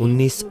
19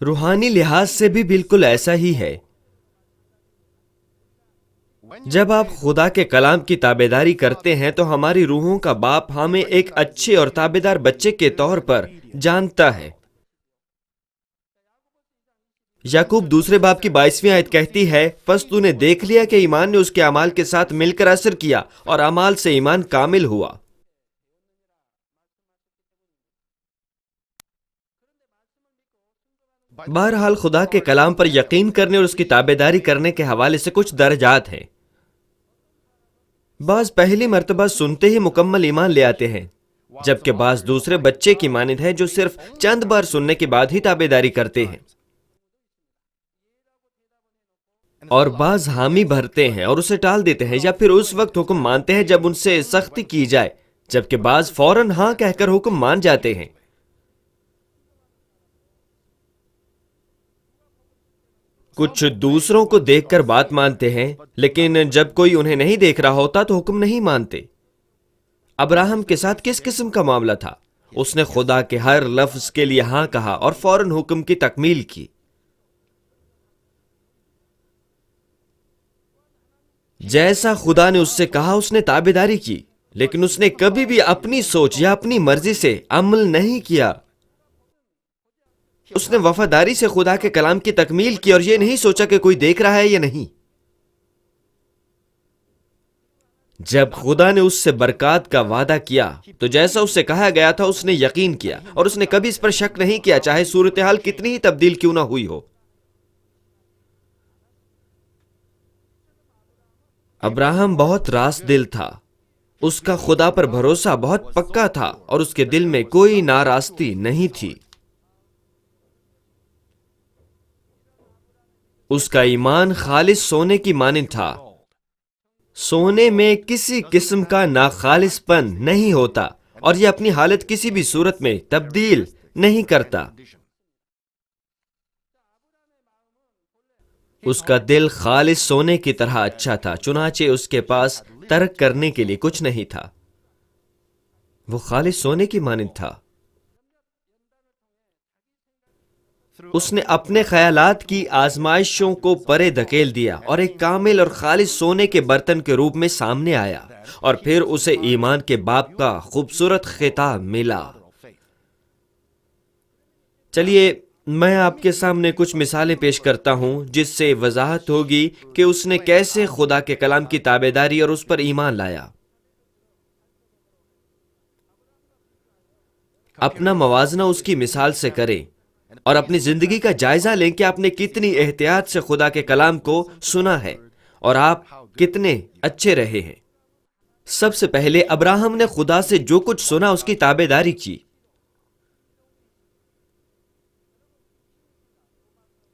روحانی لحاظ سے بھی بالکل ایسا ہی ہے. جب آپ خدا کے کلام کی تابعداری کرتے ہیں تو ہماری روحوں کا باپ ہمیں ایک اچھے اور تابعدار بچے کے طور پر جانتا ہے. یعقوب دوسرے باب کی 22ویں آیت کہتی ہے، پس تو نے دیکھ لیا کہ ایمان نے اس کے اعمال کے ساتھ مل کر اثر کیا اور اعمال سے ایمان کامل ہوا. بہرحال خدا کے کلام پر یقین کرنے اور اس کی تابعداری کرنے کے حوالے سے کچھ درجات ہیں. بعض پہلی مرتبہ سنتے ہی مکمل ایمان لے آتے ہیں، جبکہ بعض دوسرے بچے کی مانند ہیں جو صرف چند بار سننے کے بعد ہی تابعداری کرتے ہیں، اور بعض حامی بھرتے ہیں اور اسے ٹال دیتے ہیں یا پھر اس وقت حکم مانتے ہیں جب ان سے سختی کی جائے، جبکہ بعض فوراً ہاں کہہ کر حکم مان جاتے ہیں. کچھ دوسروں کو دیکھ کر بات مانتے ہیں، لیکن جب کوئی انہیں نہیں دیکھ رہا ہوتا تو حکم نہیں مانتے. ابراہم کے ساتھ کس قسم کا معاملہ تھا؟ اس نے خدا کے ہر لفظ کے لیے ہاں کہا اور فوراً حکم کی تکمیل کی. جیسا خدا نے اس سے کہا اس نے تابعداری کی، لیکن اس نے کبھی بھی اپنی سوچ یا اپنی مرضی سے عمل نہیں کیا. اس نے وفاداری سے خدا کے کلام کی تکمیل کی اور یہ نہیں سوچا کہ کوئی دیکھ رہا ہے یا نہیں. جب خدا نے اس سے برکات کا وعدہ کیا تو جیسا اس سے کہا گیا تھا اس نے یقین کیا، اور اس نے کبھی اس پر شک نہیں کیا چاہے صورتحال کتنی ہی تبدیل کیوں نہ ہوئی ہو. ابراہم بہت راست دل تھا. اس کا خدا پر بھروسہ بہت پکا تھا اور اس کے دل میں کوئی ناراستی نہیں تھی. اس کا ایمان خالص سونے کی مانند تھا. سونے میں کسی قسم کا ناخالص پن نہیں ہوتا اور یہ اپنی حالت کسی بھی صورت میں تبدیل نہیں کرتا. اس کا دل خالص سونے کی طرح اچھا تھا، چنانچہ اس کے پاس ترک کرنے کے لیے کچھ نہیں تھا. وہ خالص سونے کی مانند تھا. اس نے اپنے خیالات کی آزمائشوں کو پرے دھکیل دیا اور ایک کامل اور خالص سونے کے برتن کے روپ میں سامنے آیا، اور پھر اسے ایمان کے باپ کا خوبصورت خطاب ملا. چلیے میں آپ کے سامنے کچھ مثالیں پیش کرتا ہوں جس سے وضاحت ہوگی کہ اس نے کیسے خدا کے کلام کی تابعداری اور اس پر ایمان لایا. اپنا موازنہ اس کی مثال سے کریں اور اپنی زندگی کا جائزہ لیں کہ آپ نے کتنی احتیاط سے خدا کے کلام کو سنا ہے اور آپ کتنے اچھے رہے ہیں. سب سے پہلے ابراہم نے خدا سے جو کچھ سنا اس کی تابعداری کی.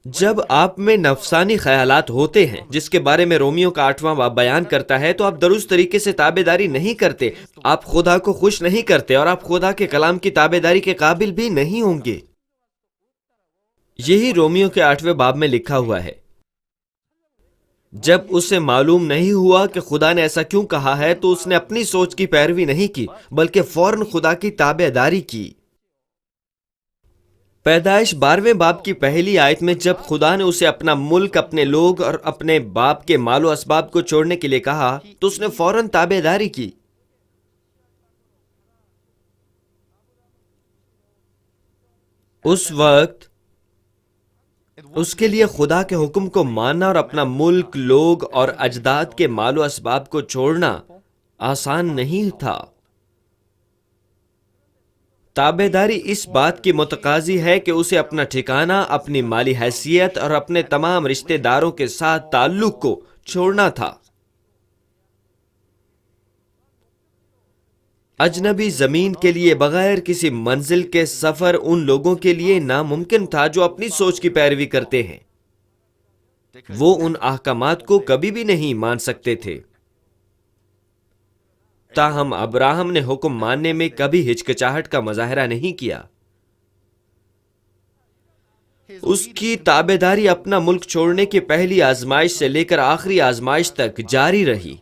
جب آپ میں نفسانی خیالات ہوتے ہیں جس کے بارے میں رومیوں کا 8واں باب بیان کرتا ہے تو آپ درست طریقے سے تابعداری نہیں کرتے، آپ خدا کو خوش نہیں کرتے اور آپ خدا کے کلام کی تابعداری کے قابل بھی نہیں ہوں گے. یہی رومیوں کے 8ویں باب میں لکھا ہوا ہے. جب اسے معلوم نہیں ہوا کہ خدا نے ایسا کیوں کہا ہے تو اس نے اپنی سوچ کی پیروی نہیں کی بلکہ فوراً خدا کی تابعداری کی. پیدائش 12ویں باب کی پہلی آیت میں جب خدا نے اسے اپنا ملک، اپنے لوگ اور اپنے باپ کے مال و اسباب کو چھوڑنے کے لیے کہا تو اس نے فوراً تابعداری کی. اس وقت اس کے لیے خدا کے حکم کو ماننا اور اپنا ملک، لوگ اور اجداد کے مال و اسباب کو چھوڑنا آسان نہیں تھا. تابعداری اس بات کی متقاضی ہے کہ اسے اپنا ٹھکانہ، اپنی مالی حیثیت اور اپنے تمام رشتہ داروں کے ساتھ تعلق کو چھوڑنا تھا. اجنبی زمین کے لیے بغیر کسی منزل کے سفر ان لوگوں کے لیے ناممکن تھا جو اپنی سوچ کی پیروی کرتے ہیں. وہ ان احکامات کو کبھی بھی نہیں مان سکتے تھے. تاہم ابراہم نے حکم ماننے میں کبھی ہچکچاہٹ کا مظاہرہ نہیں کیا. اس کی تابعداری اپنا ملک چھوڑنے کی پہلی آزمائش سے لے کر آخری آزمائش تک جاری رہی.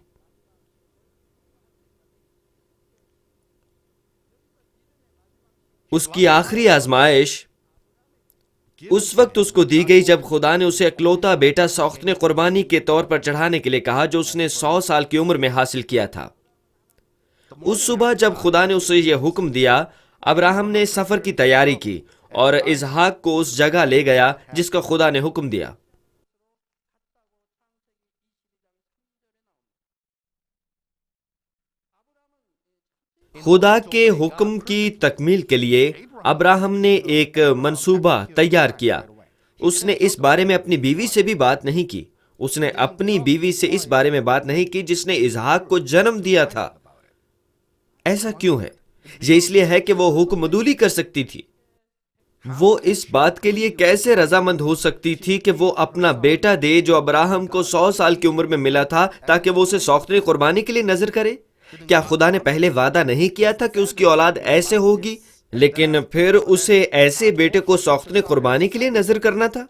اس کی آخری آزمائش اس وقت اس کو دی گئی جب خدا نے اسے اکلوتا بیٹا سوختن قربانی کے طور پر چڑھانے کے لیے کہا، جو اس نے 100 سال کی عمر میں حاصل کیا تھا۔ اس صبح جب خدا نے اسے یہ حکم دیا، ابراہم نے سفر کی تیاری کی اور اسحاق کو اس جگہ لے گیا جس کا خدا نے حکم دیا۔ خدا کے حکم کی تکمیل کے لیے ابراہم نے ایک منصوبہ تیار کیا۔ اس نے اس بارے میں اپنی بیوی سے بھی بات نہیں کی۔ اس نے اپنی بیوی سے اس بارے میں بات نہیں کی جس نے اسحاق کو جنم دیا تھا۔ ایسا کیوں ہے؟ یہ اس لیے ہے کہ وہ حکم عدولی کر سکتی تھی۔ وہ اس بات کے لیے کیسے رضامند ہو سکتی تھی کہ وہ اپنا بیٹا دے جو ابراہم کو 100 سال کی عمر میں ملا تھا تاکہ وہ اسے سوختنی قربانی کے لیے نذر کرے؟ کیا خدا نے پہلے وعدہ نہیں کیا تھا کہ اس کی اولاد ایسے ہوگی، لیکن پھر اسے ایسے بیٹے کو سوختنی قربانی کے لیے نذر کرنا تھا؟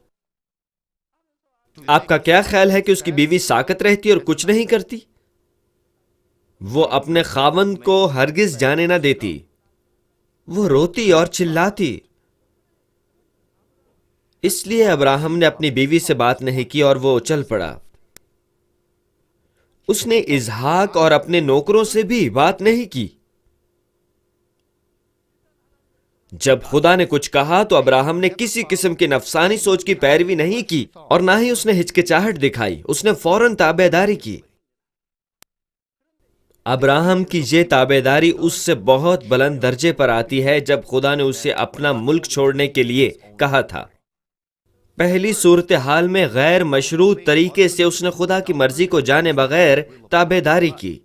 آپ کا کیا خیال ہے کہ اس کی بیوی ساکت رہتی اور کچھ نہیں کرتی؟ وہ اپنے خاوند کو ہرگز جانے نہ دیتی۔ وہ روتی اور چلاتی۔ اس لیے ابراہم نے اپنی بیوی سے بات نہیں کی اور وہ چل پڑا۔ اس نے اسحاق اور اپنے نوکروں سے بھی بات نہیں کی۔ جب خدا نے کچھ کہا تو ابراہم نے کسی قسم کی نفسانی سوچ کی پیروی نہیں کی اور نہ ہی اس نے ہچکچاہٹ دکھائی۔ اس نے فوراً تابعداری کی۔ ابراہم کی یہ تابعداری اس سے بہت بلند درجے پر آتی ہے جب خدا نے اسے اپنا ملک چھوڑنے کے لیے کہا تھا۔ پہلی صورتحال میں غیر مشروط طریقے سے اس نے خدا کی مرضی کو جانے بغیر تابعداری کی،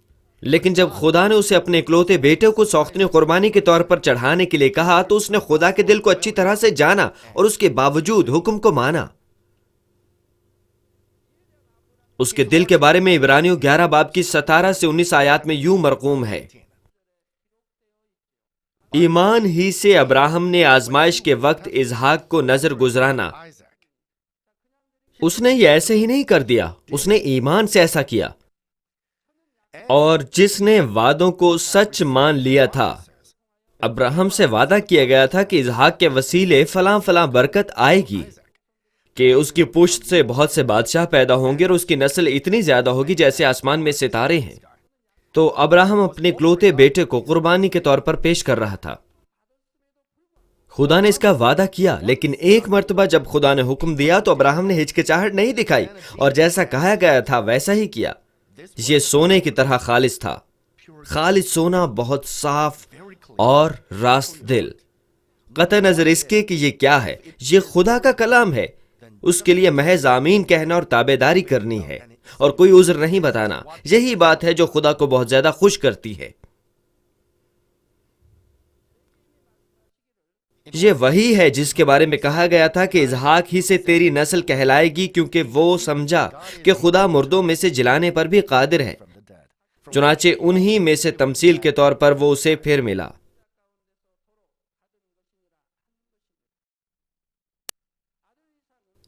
لیکن جب خدا نے اسے اپنے اکلوتے بیٹے کو سوختنی قربانی کے طور پر چڑھانے کے لیے کہا تو اس نے خدا کے دل کو اچھی طرح سے جانا اور اس کے باوجود حکم کو مانا۔ اس کے دل کے بارے میں عبرانیوں 11 باب کی 17 سے 19 آیات میں یوں مرقوم ہے: ایمان ہی سے ابراہم نے آزمائش کے وقت اسحاق کو نذر گزرانا۔ اس نے یہ ایسے ہی نہیں کر دیا، اس نے ایمان سے ایسا کیا۔ اور جس نے وعدوں کو سچ مان لیا تھا، ابراہم سے وعدہ کیا گیا تھا کہ اسحاق کے وسیلے فلاں فلاں برکت آئے گی، کہ اس کی پشت سے بہت سے بادشاہ پیدا ہوں گے اور اس کی نسل اتنی زیادہ ہوگی جیسے آسمان میں ستارے ہیں۔ تو ابراہم اپنے اکلوتے بیٹے کو قربانی کے طور پر پیش کر رہا تھا۔ خدا نے اس کا وعدہ کیا، لیکن ایک مرتبہ جب خدا نے حکم دیا تو ابراہم نے ہچکچاہٹ نہیں دکھائی اور جیسا کہا گیا تھا ویسا ہی کیا۔ یہ سونے کی طرح خالص تھا۔ خالص سونا بہت صاف اور راست دل، قطع نظر اس کے کہ یہ کیا ہے، یہ خدا کا کلام ہے۔ اس کے لیے محض آمین کہنا اور تابعداری کرنی ہے اور کوئی عذر نہیں بتانا۔ یہی بات ہے جو خدا کو بہت زیادہ خوش کرتی ہے۔ یہ وہی ہے جس کے بارے میں کہا گیا تھا کہ اسحاق ہی سے تیری نسل کہلائے گی، کیونکہ وہ سمجھا کہ خدا مردوں میں سے جلانے پر بھی قادر ہے۔ چنانچہ انہی میں سے تمثیل کے طور پر وہ اسے پھر ملا۔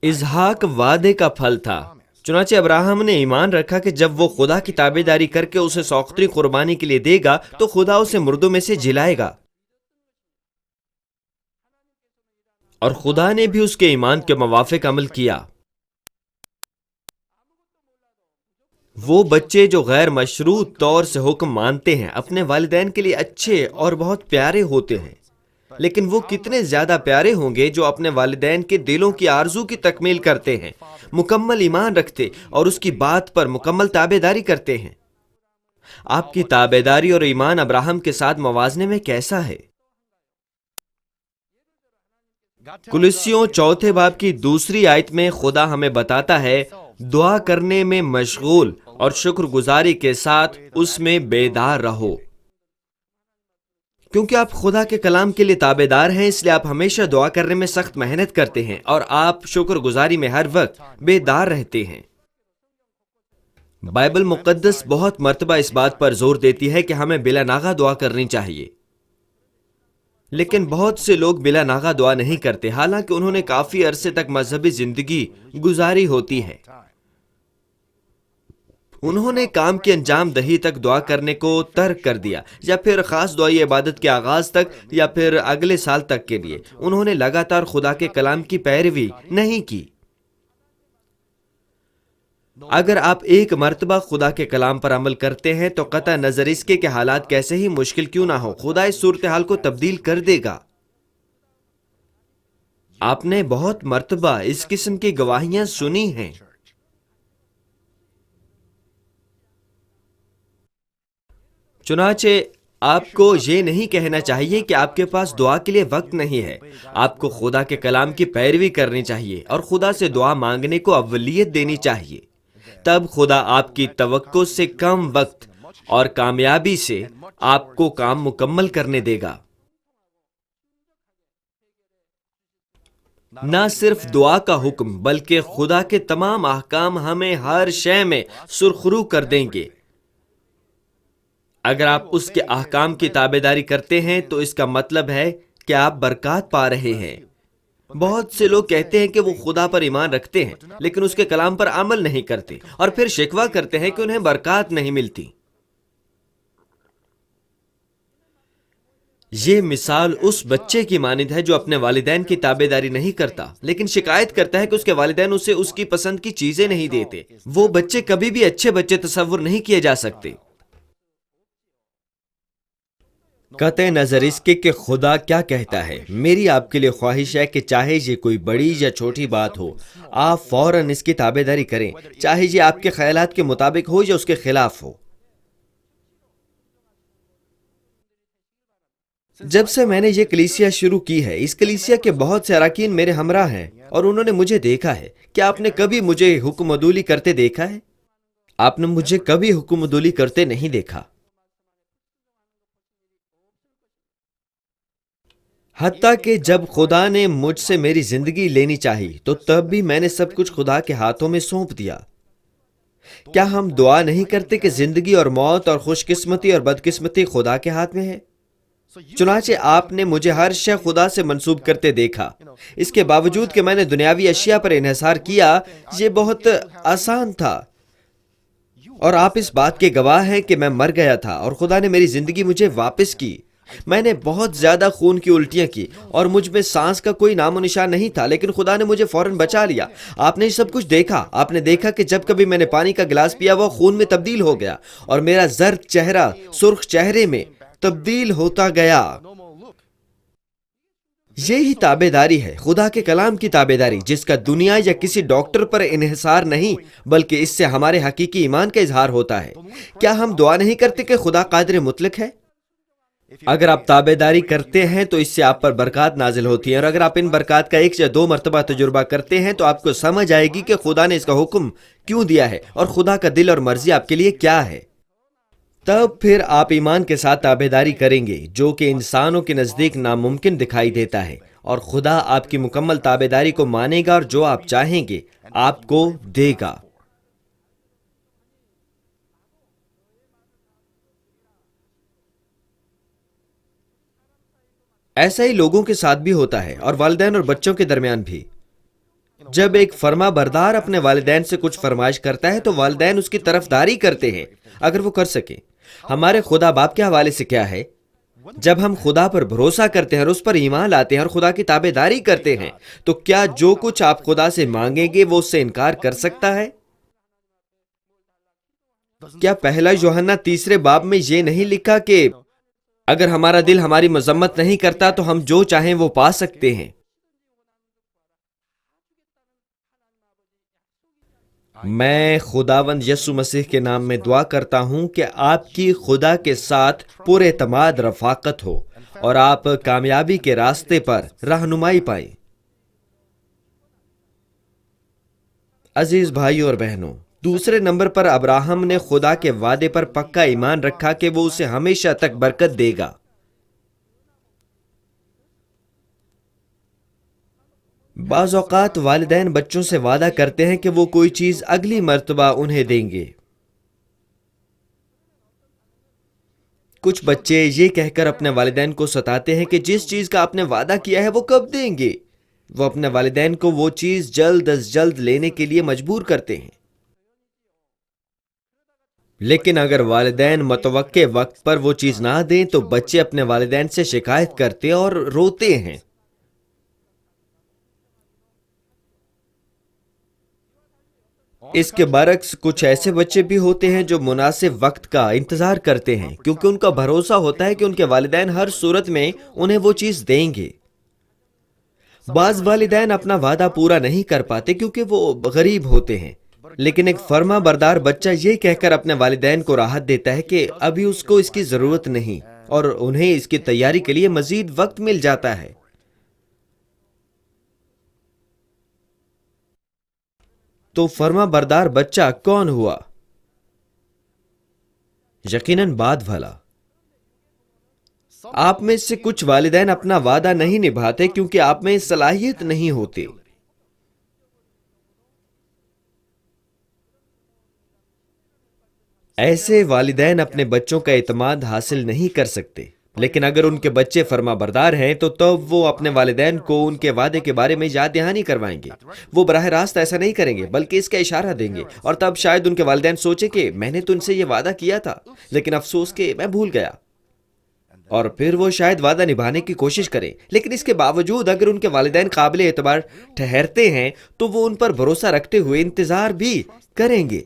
اسحاق وعدے کا پھل تھا۔ چنانچہ ابراہم نے ایمان رکھا کہ جب وہ خدا کی تابعداری کر کے اسے سوختنی قربانی کے لیے دے گا تو خدا اسے مردوں میں سے جلائے گا۔ اور خدا نے بھی اس کے ایمان کے موافق عمل کیا۔ وہ بچے جو غیر مشروط طور سے حکم مانتے ہیں اپنے والدین کے لیے اچھے اور بہت پیارے ہوتے ہیں، لیکن وہ کتنے زیادہ پیارے ہوں گے جو اپنے والدین کے دلوں کی آرزو کی تکمیل کرتے ہیں، مکمل ایمان رکھتے اور اس کی بات پر مکمل تابعداری کرتے ہیں۔ آپ کی تابعداری اور ایمان ابراہم کے ساتھ موازنے میں کیسا ہے؟ کولوسیوں 4 باب کی 2 آیت میں خدا ہمیں بتاتا ہے، دعا کرنے میں مشغول اور شکر گزاری کے ساتھ اس میں بیدار رہو۔ کیونکہ آپ خدا کے کلام کے لیے تابعدار ہیں، اس لیے آپ ہمیشہ دعا کرنے میں سخت محنت کرتے ہیں اور آپ شکر گزاری میں ہر وقت بیدار رہتے ہیں۔ بائبل مقدس بہت مرتبہ اس بات پر زور دیتی ہے کہ ہمیں بلا ناغہ دعا کرنی چاہیے، لیکن بہت سے لوگ بلا ناغہ دعا نہیں کرتے، حالانکہ انہوں نے کافی عرصے تک مذہبی زندگی گزاری ہوتی ہے۔ انہوں نے کام کی انجام دہی تک دعا کرنے کو ترک کر دیا، یا پھر خاص دعائی عبادت کے آغاز تک، یا پھر اگلے سال تک کے لیے انہوں نے لگاتار خدا کے کلام کی پیروی نہیں کی۔ اگر آپ ایک مرتبہ خدا کے کلام پر عمل کرتے ہیں تو قطع نظر اس کے کہ حالات کیسے ہی مشکل کیوں نہ ہو، خدا اس صورتحال کو تبدیل کر دے گا۔ آپ نے بہت مرتبہ اس قسم کی گواہیاں سنی ہیں۔ چنانچہ آپ کو یہ نہیں کہنا چاہیے کہ آپ کے پاس دعا کے لیے وقت نہیں ہے۔ آپ کو خدا کے کلام کی پیروی کرنی چاہیے اور خدا سے دعا مانگنے کو اولویت دینی چاہیے۔ تب خدا آپ کی توقع سے کم وقت اور کامیابی سے آپ کو کام مکمل کرنے دے گا۔ نہ صرف دعا کا حکم بلکہ خدا کے تمام احکام ہمیں ہر شے میں سرخرو کر دیں گے۔ اگر آپ اس کے احکام کی تابعداری کرتے ہیں تو اس کا مطلب ہے کہ آپ برکات پا رہے ہیں۔ بہت سے لوگ کہتے ہیں کہ وہ خدا پر ایمان رکھتے ہیں لیکن اس کے کلام پر عمل نہیں کرتے، اور پھر شکوہ کرتے ہیں کہ انہیں برکات نہیں ملتی۔ یہ مثال اس بچے کی مانند ہے جو اپنے والدین کی تابعداری نہیں کرتا لیکن شکایت کرتا ہے کہ اس کے والدین اسے اس کی پسند کی چیزیں نہیں دیتے۔ وہ بچے کبھی بھی اچھے بچے تصور نہیں کیے جا سکتے۔ قطع نظر اس کے کہ خدا کیا کہتا ہے، میری آپ کے لیے خواہش ہے کہ چاہے یہ کوئی بڑی یا چھوٹی بات ہو، آپ فوراً اس کی تابعداری کریں، چاہے یہ آپ کے خیالات کے مطابق ہو یا اس کے خلاف ہو۔ جب سے میں نے یہ کلیسیا شروع کی ہے، اس کلیسیا کے بہت سے اراکین میرے ہمراہ ہیں اور انہوں نے مجھے دیکھا ہے۔ کیا آپ نے کبھی مجھے حکم عدولی کرتے دیکھا ہے؟ آپ نے مجھے کبھی حکم عدولی کرتے نہیں دیکھا۔ حتیٰ کہ جب خدا نے مجھ سے میری زندگی لینی چاہی تو تب بھی میں نے سب کچھ خدا کے ہاتھوں میں سونپ دیا۔ کیا ہم دعا نہیں کرتے کہ زندگی اور موت اور خوش قسمتی اور بدقسمتی خدا کے ہاتھ میں ہے؟ چنانچہ آپ نے مجھے ہر شے خدا سے منسوب کرتے دیکھا۔ اس کے باوجود کہ میں نے دنیاوی اشیاء پر انحصار کیا، یہ بہت آسان تھا، اور آپ اس بات کے گواہ ہیں کہ میں مر گیا تھا اور خدا نے میری زندگی مجھے واپس کی۔ میں نے بہت زیادہ خون کی الٹیاں کی اور مجھ میں سانس کا کوئی نام و نشان نہیں تھا، لیکن خدا نے مجھے فوراً بچا لیا۔ آپ نے سب کچھ دیکھا۔ آپ نے دیکھا کہ جب کبھی میں نے پانی کا گلاس پیا وہ خون میں تبدیل ہو گیا اور میرا زرد چہرہ سرخ چہرے میں تبدیل ہوتا گیا۔ یہی تابعداری ہے، خدا کے کلام کی تابعداری، جس کا دنیا یا کسی ڈاکٹر پر انحصار نہیں بلکہ اس سے ہمارے حقیقی ایمان کا اظہار ہوتا ہے۔ کیا ہم دعا نہیں کرتے کہ خدا قادر مطلق ہے؟ اگر آپ تابعداری کرتے ہیں تو اس سے آپ پر برکات نازل ہوتی ہیں، اور اگر آپ ان برکات کا 1 یا 2 مرتبہ تجربہ کرتے ہیں تو آپ کو سمجھ آئے گی کہ خدا نے اس کا حکم کیوں دیا ہے اور خدا کا دل اور مرضی آپ کے لیے کیا ہے۔ تب پھر آپ ایمان کے ساتھ تابعداری کریں گے، جو کہ انسانوں کے نزدیک ناممکن دکھائی دیتا ہے، اور خدا آپ کی مکمل تابعداری کو مانے گا اور جو آپ چاہیں گے آپ کو دے گا۔ ایسا ہی لوگوں کے ساتھ بھی ہوتا ہے، اور والدین اور بچوں کے درمیان بھی۔ جب ایک فرما بردار اپنے والدین سے کچھ فرمائش کرتا ہے تو والدین اس کی طرفداری کرتے ہیں اگر وہ کر سکیں۔ ہمارے خدا باپ کے حوالے سے کیا ہے؟ جب ہم خدا پر بھروسہ کرتے ہیں اور اس پر ایمان لاتے ہیں اور خدا کی تابعداری کرتے ہیں تو کیا جو کچھ آپ خدا سے مانگیں گے وہ اس سے انکار کر سکتا ہے؟ کیا پہلا یوحنا 3 باب میں یہ نہیں لکھا کہ اگر ہمارا دل ہماری مذمت نہیں کرتا تو ہم جو چاہیں وہ پا سکتے ہیں؟ میں خداوند یسوع مسیح کے نام میں دعا کرتا ہوں کہ آپ کی خدا کے ساتھ پر اعتماد رفاقت ہو اور آپ کامیابی کے راستے پر رہنمائی پائیں۔ عزیز بھائیوں اور بہنوں، دوسرے نمبر پر ابراہم نے خدا کے وعدے پر پکا ایمان رکھا کہ وہ اسے ہمیشہ تک برکت دے گا۔ بعض اوقات والدین بچوں سے وعدہ کرتے ہیں کہ وہ کوئی چیز اگلی مرتبہ انہیں دیں گے۔ کچھ بچے یہ کہہ کر اپنے والدین کو ستاتے ہیں کہ جس چیز کا آپ نے وعدہ کیا ہے وہ کب دیں گے۔ وہ اپنے والدین کو وہ چیز جلد از جلد لینے کے لیے مجبور کرتے ہیں۔ لیکن اگر والدین متوقع وقت پر وہ چیز نہ دیں تو بچے اپنے والدین سے شکایت کرتے اور روتے ہیں۔ اس کے برعکس کچھ ایسے بچے بھی ہوتے ہیں جو مناسب وقت کا انتظار کرتے ہیں کیونکہ ان کا بھروسہ ہوتا ہے کہ ان کے والدین ہر صورت میں انہیں وہ چیز دیں گے۔ بعض والدین اپنا وعدہ پورا نہیں کر پاتے کیونکہ وہ غریب ہوتے ہیں، لیکن ایک فرما بردار بچہ یہ کہہ کر اپنے والدین کو راحت دیتا ہے کہ ابھی اس کو اس کی ضرورت نہیں اور انہیں اس کی تیاری کے لیے مزید وقت مل جاتا ہے۔ تو فرما بردار بچہ کون ہوا؟ یقیناً بعد والا۔ آپ میں سے کچھ والدین اپنا وعدہ نہیں نبھاتے کیونکہ آپ میں صلاحیت نہیں ہوتی۔ ایسے والدین اپنے بچوں کا اعتماد حاصل نہیں کر سکتے، لیکن اگر ان کے بچے فرما بردار ہیں تو تب وہ اپنے والدین کو ان کے وعدے کے بارے میں یاد دہانی کروائیں گے۔ وہ براہ راست ایسا نہیں کریں گے بلکہ اس کا اشارہ دیں گے، اور تب شاید ان کے والدین سوچیں کہ میں نے تو ان سے یہ وعدہ کیا تھا لیکن افسوس کہ میں بھول گیا، اور پھر وہ شاید وعدہ نبھانے کی کوشش کریں۔ لیکن اس کے باوجود اگر ان کے والدین قابل اعتبار ٹھہرتے ہیں تو وہ ان پر بھروسہ رکھتے ہوئے انتظار بھی کریں گے۔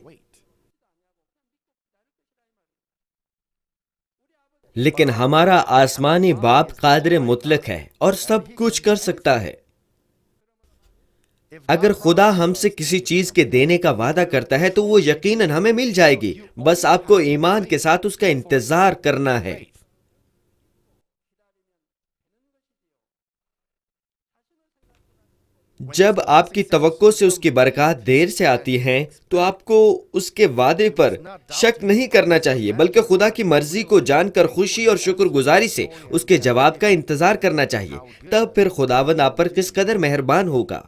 لیکن ہمارا آسمانی باپ قادر مطلق ہے اور سب کچھ کر سکتا ہے۔ اگر خدا ہم سے کسی چیز کے دینے کا وعدہ کرتا ہے تو وہ یقیناً ہمیں مل جائے گی، بس آپ کو ایمان کے ساتھ اس کا انتظار کرنا ہے۔ جب آپ کی توقع سے اس کی برکات دیر سے آتی ہیں تو آپ کو اس کے وعدے پر شک نہیں کرنا چاہیے بلکہ خدا کی مرضی کو جان کر خوشی اور شکر گزاری سے اس کے جواب کا انتظار کرنا چاہیے۔ تب پھر خداوند آپ پر کس قدر مہربان ہوگا۔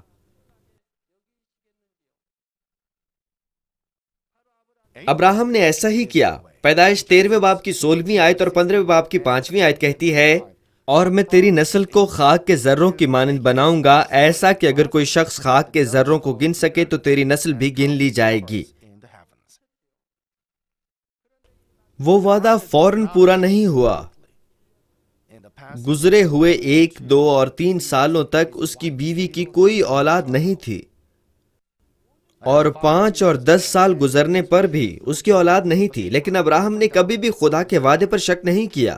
ابراہم نے ایسا ہی کیا۔ پیدائش 13ویں باب کی 16ویں آیت اور 15ویں باب کی 5ویں آیت کہتی ہے، اور میں تیری نسل کو خاک کے ذروں کی مانند بناؤں گا، ایسا کہ اگر کوئی شخص خاک کے ذروں کو گن سکے تو تیری نسل بھی گن لی جائے گی۔ وہ وعدہ فوراً پورا نہیں ہوا۔ گزرے ہوئے 1، 2 اور 3 سالوں تک اس کی بیوی کی کوئی اولاد نہیں تھی، اور 5 اور 10 سال گزرنے پر بھی اس کی اولاد نہیں تھی، لیکن ابراہم نے کبھی بھی خدا کے وعدے پر شک نہیں کیا۔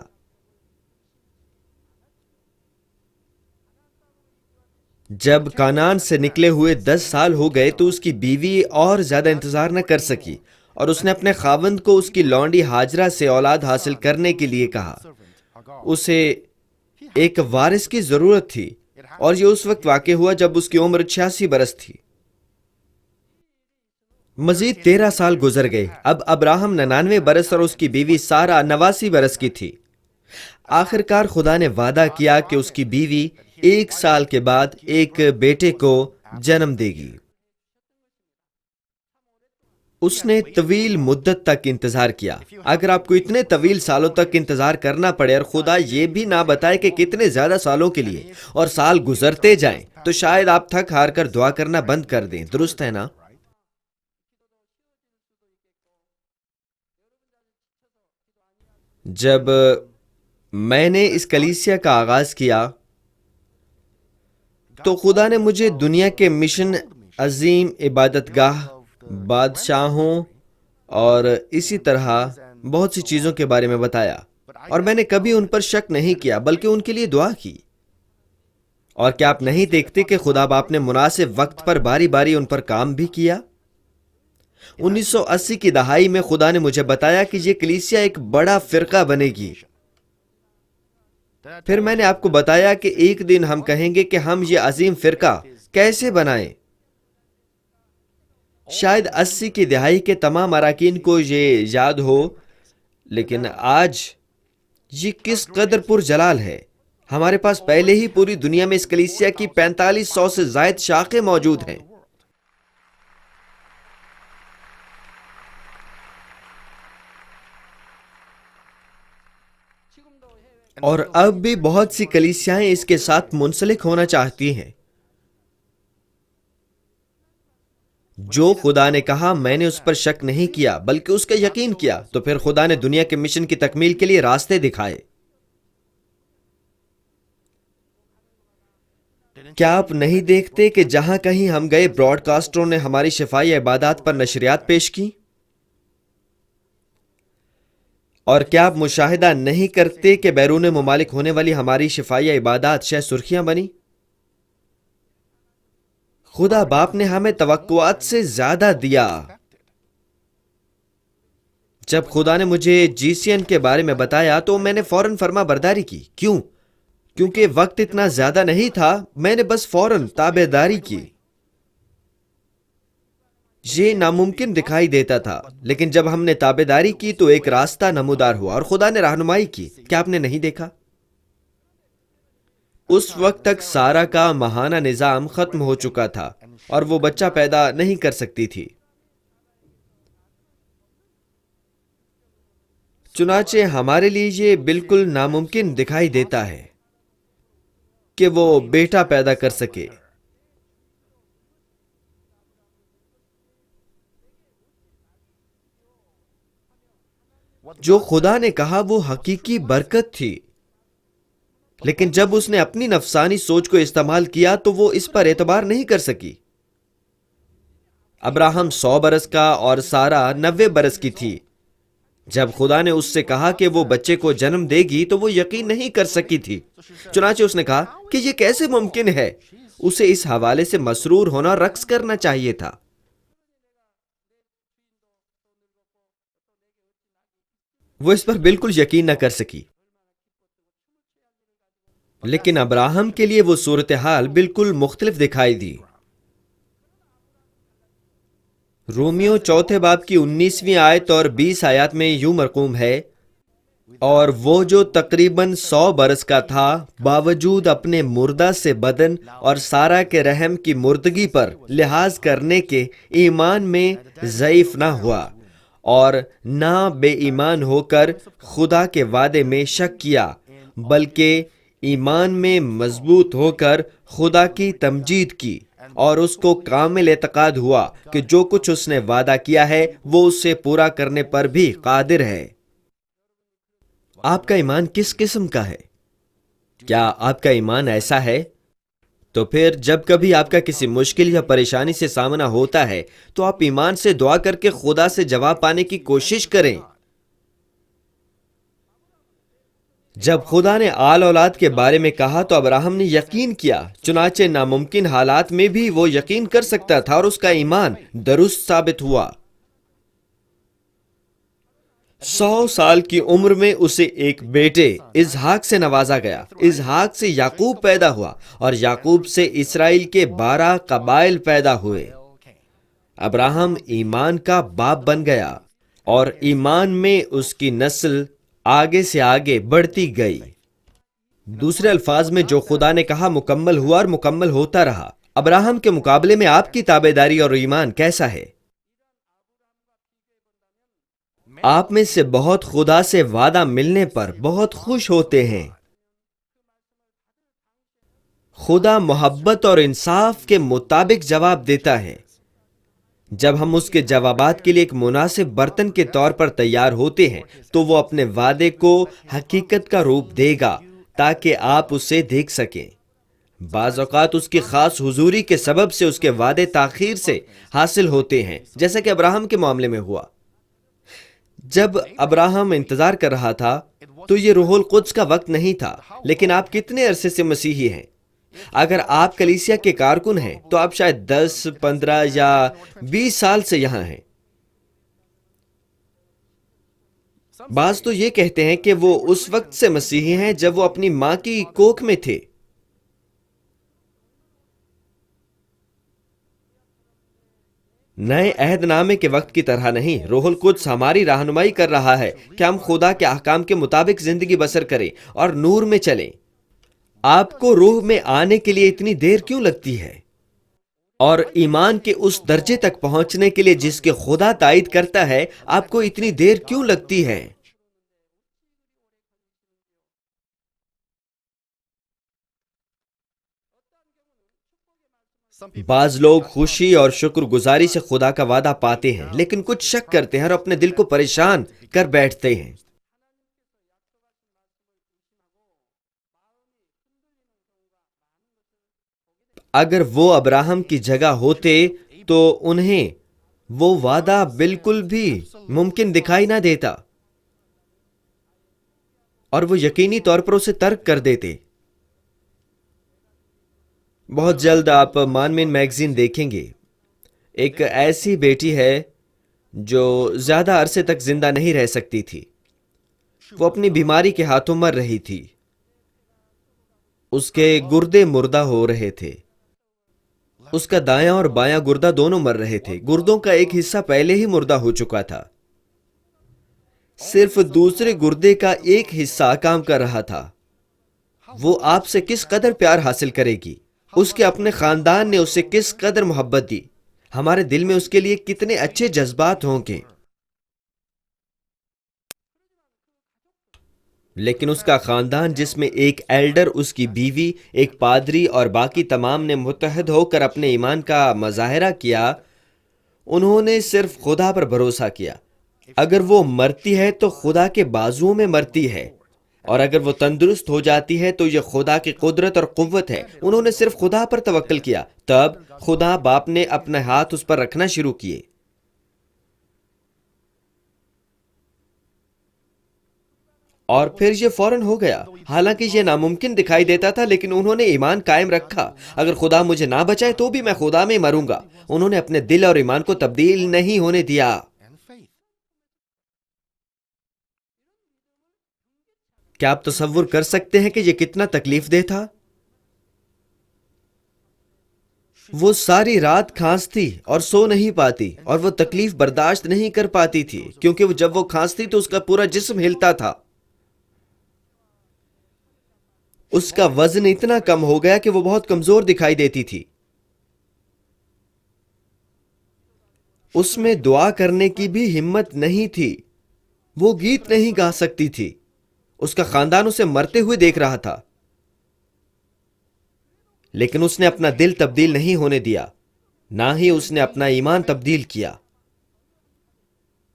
جب کانان سے نکلے ہوئے 10 سال ہو گئے تو اس کی بیوی اور زیادہ انتظار نہ کر سکی، اور اس نے اپنے خاوند کو اس کی لونڈی ہاجرہ سے اولاد حاصل کرنے کے لیے کہا۔ اسے ایک وارث کی ضرورت تھی، اور یہ اس وقت واقع ہوا جب اس کی عمر 86 برس تھی۔ مزید 13 سال گزر گئے۔ اب ابراہم 99 برس اور اس کی بیوی سارہ 89 برس کی تھی۔ آخرکار خدا نے وعدہ کیا کہ اس کی بیوی 1 سال کے بعد ایک بیٹے کو جنم دے گی۔ اس نے طویل مدت تک انتظار کیا۔ اگر آپ کو اتنے طویل سالوں تک انتظار کرنا پڑے اور خدا یہ بھی نہ بتائے کہ کتنے زیادہ سالوں کے لیے، اور سال گزرتے جائیں، تو شاید آپ تھک ہار کر دعا کرنا بند کر دیں، درست ہے نا؟ جب میں نے اس کلیسیا کا آغاز کیا تو خدا نے مجھے دنیا کے مشن، عظیم عبادت گاہ، بادشاہوں اور اسی طرح بہت سی چیزوں کے بارے میں بتایا، اور میں نے کبھی ان پر شک نہیں کیا بلکہ ان کے لیے دعا کی۔ اور کیا آپ نہیں دیکھتے کہ خدا باپ نے مناسب وقت پر باری باری ان پر کام بھی کیا؟ 1980 کی دہائی میں خدا نے مجھے بتایا کہ یہ کلیسیا ایک بڑا فرقہ بنے گی۔ پھر میں نے آپ کو بتایا کہ ایک دن ہم کہیں گے کہ ہم یہ عظیم فرقہ کیسے بنائیں۔ شاید 80 کی دہائی کے تمام اراکین کو یہ یاد ہو، لیکن آج یہ کس قدر پرجلال ہے۔ ہمارے پاس پہلے ہی پوری دنیا میں اس کلیسیا کی 4500 سے زائد شاخیں موجود ہیں۔ اور اب بھی بہت سی کلیسیائیں اس کے ساتھ منسلک ہونا چاہتی ہیں۔ جو خدا نے کہا میں نے اس پر شک نہیں کیا بلکہ اس کا یقین کیا، تو پھر خدا نے دنیا کے مشن کی تکمیل کے لیے راستے دکھائے۔ کیا آپ نہیں دیکھتے کہ جہاں کہیں ہم گئے براڈ کاسٹروں نے ہماری شفائی عبادات پر نشریات پیش کی؟ اور کیا آپ مشاہدہ نہیں کرتے کہ بیرون ممالک ہونے والی ہماری شفائی عبادات شہ سرخیاں بنی؟ خدا باپ نے ہمیں توقعات سے زیادہ دیا۔ جب خدا نے مجھے جی سی این کے بارے میں بتایا تو میں نے فوراً فرما برداری کی۔ کیوں؟ کیونکہ وقت اتنا زیادہ نہیں تھا، میں نے بس فوراً تابع داری کی۔ یہ ناممکن دکھائی دیتا تھا، لیکن جب ہم نے تابع داری کی تو ایک راستہ نمودار ہوا اور خدا نے رہنمائی کی۔ کیا آپ نے نہیں دیکھا؟ اس وقت تک سارا کا ماہانہ نظام ختم ہو چکا تھا اور وہ بچہ پیدا نہیں کر سکتی تھی۔ چنانچہ ہمارے لیے یہ بالکل ناممکن دکھائی دیتا ہے کہ وہ بیٹا پیدا کر سکے۔ جو خدا نے کہا وہ حقیقی برکت تھی، لیکن جب اس نے اپنی نفسانی سوچ کو استعمال کیا تو وہ اس پر اعتبار نہیں کر سکی۔ ابراہم 100 برس کا اور سارا 90 برس کی تھی۔ جب خدا نے اس سے کہا کہ وہ بچے کو جنم دے گی تو وہ یقین نہیں کر سکی تھی۔ چنانچہ اس نے کہا کہ یہ کیسے ممکن ہے؟ اسے اس حوالے سے مسرور ہونا، رقص کرنا چاہیے تھا۔ وہ اس پر بالکل یقین نہ کر سکی۔ لیکن ابراہم کے لیے وہ صورتحال بالکل مختلف دکھائی دی۔ رومیو 4 باب کی 19ویں آیت اور 20 آیات میں یوں مرقوم ہے، اور وہ جو تقریباً 100 برس کا تھا باوجود اپنے مردہ سے بدن اور سارا کے رحم کی مردگی پر لحاظ کرنے کے ایمان میں ضعیف نہ ہوا اور نہ بے ایمان ہو کر خدا کے وعدے میں شک کیا، بلکہ ایمان میں مضبوط ہو کر خدا کی تمجید کی اور اس کو کامل اعتقاد ہوا کہ جو کچھ اس نے وعدہ کیا ہے وہ اسے پورا کرنے پر بھی قادر ہے۔ آپ کا ایمان کس قسم کا ہے؟ کیا آپ کا ایمان ایسا ہے؟ تو پھر جب کبھی آپ کا کسی مشکل یا پریشانی سے سامنا ہوتا ہے تو آپ ایمان سے دعا کر کے خدا سے جواب پانے کی کوشش کریں۔ جب خدا نے آل اولاد کے بارے میں کہا تو ابراہم نے یقین کیا، چنانچہ ناممکن حالات میں بھی وہ یقین کر سکتا تھا اور اس کا ایمان درست ثابت ہوا۔ 100 سال کی عمر میں اسے ایک بیٹے اسحاق سے نوازا گیا۔ اسحاق سے یعقوب پیدا ہوا اور یعقوب سے اسرائیل کے 12 قبائل پیدا ہوئے۔ ابراہم ایمان کا باپ بن گیا اور ایمان میں اس کی نسل آگے سے آگے بڑھتی گئی۔ دوسرے الفاظ میں جو خدا نے کہا مکمل ہوا اور مکمل ہوتا رہا۔ ابراہم کے مقابلے میں آپ کی تابعداری اور ایمان کیسا ہے؟ آپ میں سے بہت خدا سے وعدہ ملنے پر بہت خوش ہوتے ہیں۔ خدا محبت اور انصاف کے مطابق جواب دیتا ہے۔ جب ہم اس کے جوابات کے لیے ایک مناسب برتن کے طور پر تیار ہوتے ہیں تو وہ اپنے وعدے کو حقیقت کا روپ دے گا تاکہ آپ اسے دیکھ سکیں۔ بعض اوقات اس کی خاص حضوری کے سبب سے اس کے وعدے تاخیر سے حاصل ہوتے ہیں، جیسا کہ ابراہم کے معاملے میں ہوا۔ جب ابراہم انتظار کر رہا تھا تو یہ روح القدس کا وقت نہیں تھا۔ لیکن آپ کتنے عرصے سے مسیحی ہیں؟ اگر آپ کلیسیا کے کارکن ہیں تو آپ شاید 10، 15 یا 20 سال سے یہاں ہیں۔ بعض تو یہ کہتے ہیں کہ وہ اس وقت سے مسیحی ہیں جب وہ اپنی ماں کی کوکھ میں تھے۔ نئے عہد نامے کے وقت کی طرح نہیں، روح القدس ہماری رہنمائی کر رہا ہے کہ ہم خدا کے احکام کے مطابق زندگی بسر کریں اور نور میں چلیں۔ آپ کو روح میں آنے کے لیے اتنی دیر کیوں لگتی ہے؟ اور ایمان کے اس درجے تک پہنچنے کے لیے جس کے خدا تائید کرتا ہے آپ کو اتنی دیر کیوں لگتی ہے؟ بعض لوگ خوشی اور شکر گزاری سے خدا کا وعدہ پاتے ہیں، لیکن کچھ شک کرتے ہیں اور اپنے دل کو پریشان کر بیٹھتے ہیں۔ اگر وہ ابراہم کی جگہ ہوتے تو انہیں وہ وعدہ بالکل بھی ممکن دکھائی نہ دیتا اور وہ یقینی طور پر اسے ترک کر دیتے۔ بہت جلد آپ مان مین میگزین دیکھیں گے، ایک ایسی بیٹی ہے جو زیادہ عرصے تک زندہ نہیں رہ سکتی تھی۔ وہ اپنی بیماری کے ہاتھوں مر رہی تھی، اس کے گردے مردہ ہو رہے تھے، اس کا دایاں اور بایاں گردہ دونوں مر رہے تھے، گردوں کا ایک حصہ پہلے ہی مردہ ہو چکا تھا، صرف دوسرے گردے کا ایک حصہ کام کر رہا تھا۔ وہ آپ سے کس قدر پیار حاصل کرے گی، اس کے اپنے خاندان نے اسے کس قدر محبت دی، ہمارے دل میں اس کے لیے کتنے اچھے جذبات ہوں گے، لیکن اس کا خاندان جس میں ایک ایلڈر، اس کی بیوی، ایک پادری اور باقی تمام نے متحد ہو کر اپنے ایمان کا مظاہرہ کیا، انہوں نے صرف خدا پر بھروسہ کیا۔ اگر وہ مرتی ہے تو خدا کے بازوؤں میں مرتی ہے، اور اگر وہ تندرست ہو جاتی ہے تو یہ خدا کی قدرت اور قوت ہے۔ انہوں نے صرف خدا پر توکل کیا، تب خدا باپ نے اپنے ہاتھ اس پر رکھنا شروع کیے۔ اور پھر یہ فوراً ہو گیا، حالانکہ یہ ناممکن دکھائی دیتا تھا، لیکن انہوں نے ایمان قائم رکھا۔ اگر خدا مجھے نہ بچائے تو بھی میں خدا میں مروں گا۔ انہوں نے اپنے دل اور ایمان کو تبدیل نہیں ہونے دیا۔ کیا آپ تصور کر سکتے ہیں کہ یہ کتنا تکلیف دہ تھا؟ وہ ساری رات کھانستی اور سو نہیں پاتی، اور وہ تکلیف برداشت نہیں کر پاتی تھی، کیونکہ جب وہ کھانستی تو اس کا پورا جسم ہلتا تھا۔ اس کا وزن اتنا کم ہو گیا کہ وہ بہت کمزور دکھائی دیتی تھی۔ اس میں دعا کرنے کی بھی ہمت نہیں تھی، وہ گیت نہیں گا سکتی تھی۔ اس کا خاندان اسے مرتے ہوئے دیکھ رہا تھا، لیکن اس نے اپنا دل تبدیل نہیں ہونے دیا، نہ ہی اس نے اپنا ایمان تبدیل کیا۔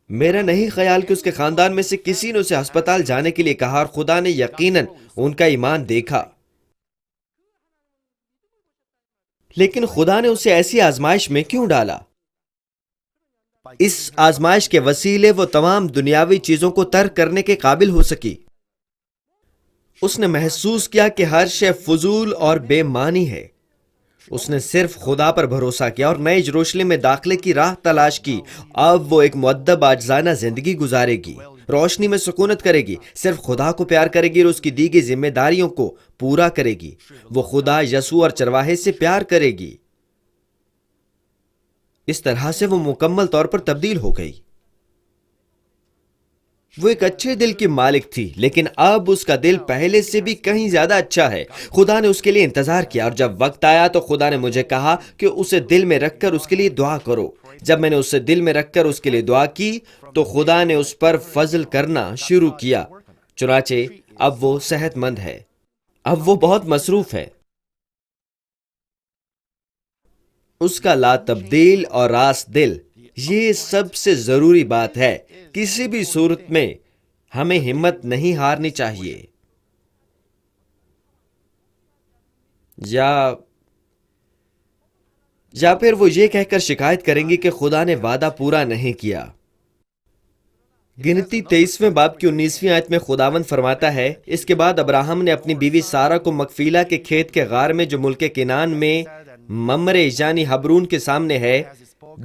میرا نہیں خیال کہ اس کے خاندان میں سے کسی نے اسے ہسپتال جانے کے لیے کہا، اور خدا نے یقیناً ان کا ایمان دیکھا۔ لیکن خدا نے اسے ایسی آزمائش میں کیوں ڈالا؟ اس آزمائش کے وسیلے وہ تمام دنیاوی چیزوں کو ترک کرنے کے قابل ہو سکی۔ اس نے محسوس کیا کہ ہر شے فضول اور بے معنی ہے۔ اس نے صرف خدا پر بھروسہ کیا اور نئے یروشلم میں داخلے کی راہ تلاش کی۔ اب وہ ایک مؤدب عاجزانہ زندگی گزارے گی، روشنی میں سکونت کرے گی، صرف خدا کو پیار کرے گی اور اس کی دی گئی ذمہ داریوں کو پورا کرے گی۔ وہ خدا، یسوع اور چرواہے سے پیار کرے گی۔ اس طرح سے وہ مکمل طور پر تبدیل ہو گئی۔ وہ ایک اچھے دل کی مالک تھی، لیکن اب اس کا دل پہلے سے بھی کہیں زیادہ اچھا ہے۔ خدا نے اس کے لیے انتظار کیا، اور جب وقت آیا تو خدا نے مجھے کہا کہ اسے دل میں رکھ کر اس کے لیے دعا کرو۔ جب میں نے اسے دل میں رکھ کر اس کے لیے دعا کی تو خدا نے اس پر فضل کرنا شروع کیا، چنانچہ اب وہ صحت مند ہے۔ اب وہ بہت مصروف ہے۔ اس کا لا تبدیل اور راست دل، یہ سب سے ضروری بات ہے۔ کسی بھی صورت میں ہمیں ہمت نہیں ہارنی چاہیے، یا پھر وہ یہ کہہ کر شکایت کریں گی کہ خدا نے وعدہ پورا نہیں کیا۔ گنتی 23ویں باب کی 19ویں آیت میں خداوند فرماتا ہے، اس کے بعد ابراہم نے اپنی بیوی سارہ کو مغفیلا کے کھیت کے غار میں جو ملک کنعان میں ممرے یعنی حبرون کے سامنے ہے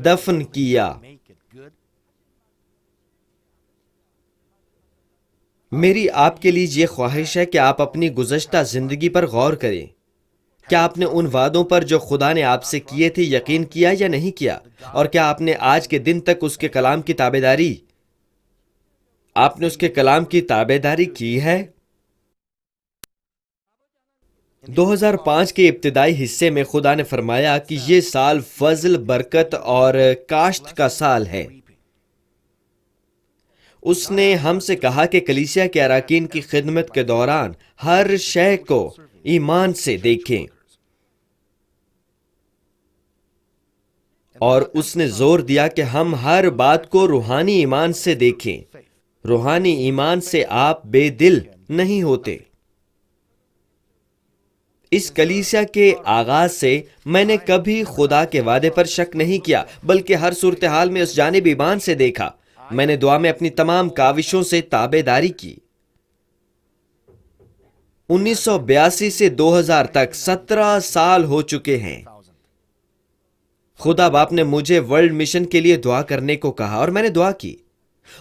دفن کیا۔ میری آپ کے لیے یہ خواہش ہے کہ آپ اپنی گزشتہ زندگی پر غور کریں۔ کیا آپ نے ان وعدوں پر جو خدا نے آپ سے کیے تھے یقین کیا یا نہیں کیا؟ اور کیا آپ نے آج کے دن تک اس کے کلام کی تابعداری کی تابعداری کی ہے؟ 2005 کے ابتدائی حصے میں خدا نے فرمایا کہ یہ سال فضل، برکت اور کاشت کا سال ہے۔ اس نے ہم سے کہا کہ کلیسیا کے اراکین کی خدمت کے دوران ہر شے کو ایمان سے دیکھیں۔ اور اس نے زور دیا کہ ہم ہر بات کو روحانی ایمان سے دیکھیں. روحانی ایمان سے آپ بے دل نہیں ہوتے. اس کلیسیا کے آغاز سے میں نے کبھی خدا کے وعدے پر شک نہیں کیا، بلکہ ہر صورتحال میں اس جانب ایمان سے دیکھا. میں نے دعا میں اپنی تمام کاوشوں سے تابع داری کی. 1982 سے 2000 تک 17 سال ہو چکے ہیں. خدا باپ نے مجھے ورلڈ مشن کے لیے دعا کرنے کو کہا اور میں نے دعا کی،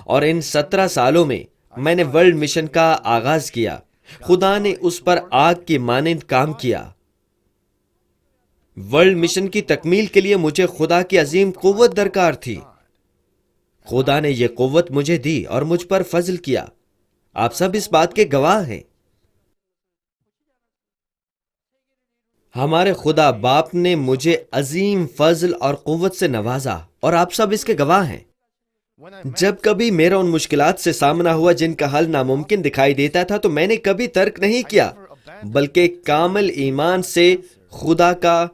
اور ان 17 سالوں میں نے ورلڈ مشن کا آغاز کیا. خدا نے اس پر آگ کی مانند کام کیا. ورلڈ مشن کی تکمیل کے لیے مجھے خدا کی عظیم قوت درکار تھی. خدا نے یہ قوت مجھے دی اور مجھ پر فضل کیا. آپ سب اس بات کے گواہ ہیں. ہمارے خدا باپ نے مجھے عظیم فضل اور قوت سے نوازا، اور آپ سب اس کے گواہ ہیں. جب کبھی میرا ان مشکلات سے سامنا ہوا جن کا حل ناممکن دکھائی دیتا تھا، تو میں نے کبھی ترک نہیں کیا، بلکہ کامل ایمان سے خدا کا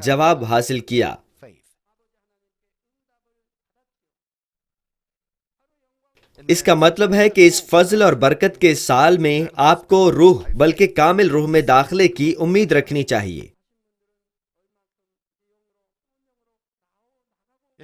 جواب حاصل کیا. اس کا مطلب ہے کہ اس فضل اور برکت کے سال میں آپ کو روح، بلکہ کامل روح میں داخلے کی امید رکھنی چاہیے.